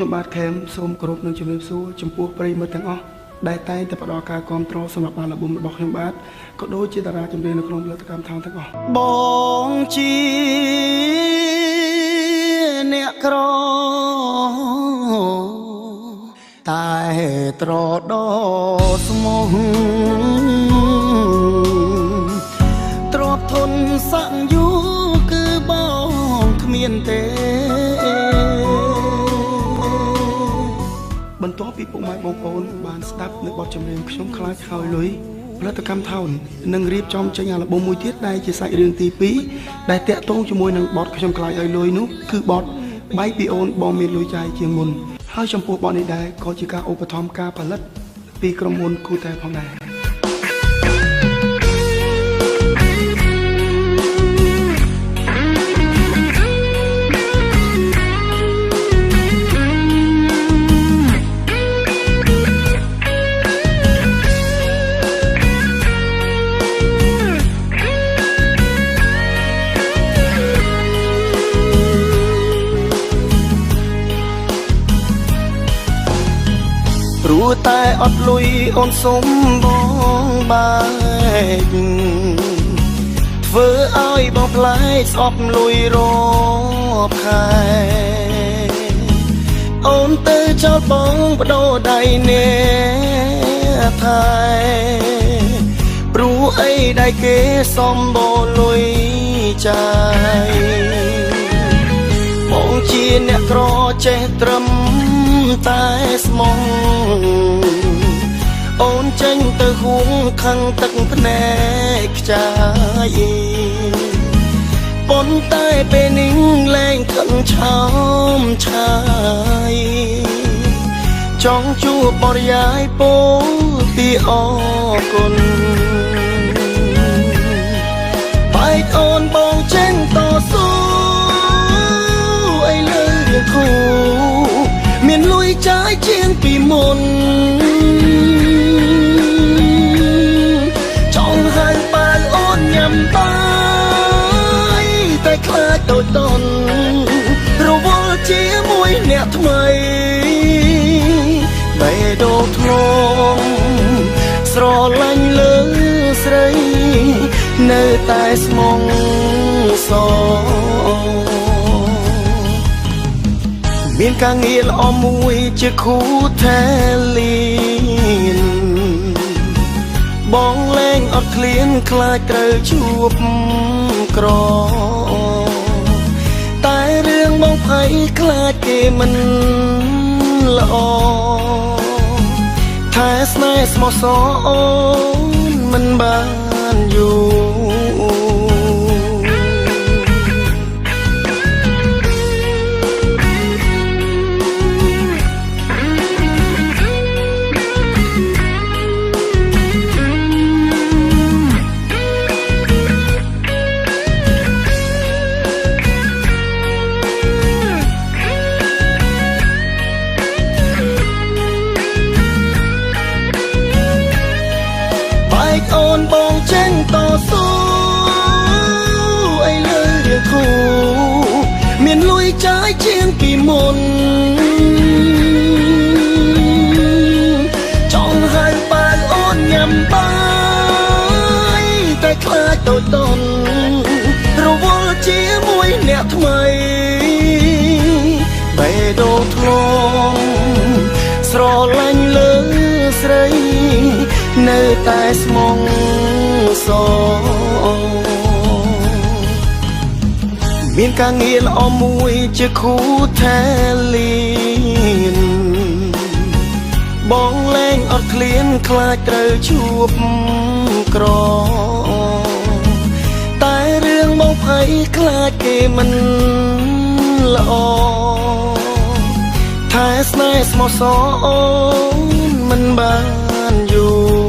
ខ្ញុំបាទខេមសូមគោរពនឹងជំរាបសួរចំពោះប្រិយមិត្តទាំងអស់ដែលតែងតែផ្ដល់ការគាំទ្រសម្រាប់អាល់ប៊ុមរបស់ខ្ញុំបាទក៏ដូចជាតារាចម្រៀងនៅក្នុងផលិតកម្មថោងទាំងអស់បងជាអ្នកក្រតែត្រដោស្មោះទ្របធនស័ក្តិយូគឺបងគ្មានទេបន្ទាប់ពីពុកម៉ែបងប្អូនបានស្ដាប់នៅបទចម្រៀងខ្ញុំខ្លាចហើយលុយផលិតកម្មថោននឹងរៀបចំចេញអាល់ប៊ុមមួយទៀតដែលជាសាច់រឿងទី2ដែលតាក់ទងជាមួយនឹងបទខ្ញុំខ្លាចឲ្យលុយនោះគឺបទបែកពីអូនបងមានលុយចាយជាងមុនហើយចំពោះបទនេះដែរក៏ជាការឧបត្ថម្ភការផលិតពីក្រុមហ៊ុនគូតែផងដែរព្រោះតែអត់លុយអូនសុំបងបែកធ្វើឲ្យបងផ្លែកស្អប់លុយរកខែអូនទៅចោលបងបដូរដៃនេះថែព្រោះអីដែលគេសំបោលុយចាយបងជាអ្នកក្រចេះត្រឹមតែស្មងអូនចេញទៅហួងខឹងទឹកភ្នែកខ្ចាយប៉ុន្តែពេលនេះលែងខឹងឆោមឆាយចង់ជួបបរិយាយពោលពីអរគុណបែកអូនបងចេញតស៊ូឲ្យលើរឿងគូមានលុយចាយជាងពីមុនចង់ហៅបើអូនញ៉ាំបាយតែខ្លាចដូចតន់រវល់ជាមួយអ្នកថ្មីបេះដូងធ្លងស្រឡាញ់លើស្រីនៅតែស្មងសមានការងារល្អមួយជាគូថែលៀនបងលែងអត់ឃ្លានខ្លាចត្រូវជួបក្រតែរឿងបងភ័យខ្លាចគេមិនល្អថែស្នេហ៍ស្មោះសរអូនមិនបានយូរអូនបងចេញតស៊ូឲ្យលើរឿងគូមានលុយចាយជាងពីមុនចង់ហៅបើអូនញ៉ាំបាយតែខ្លាចដូចតន់រវល់ជាមួយអ្នកថ្មីបេះដូងធ្លងស្រឡាញ់លើស្រីនៅតែស្មងសមានការងារល្អមួយជាគូថែលៀនបងលែងអត់ឃ្លានខ្លាចត្រូវជួបក្រតែរឿងបងភ័យខ្លាចគេមិនល្អថែស្នេហ៍ស្មោះសរអូនមិនបានយូរ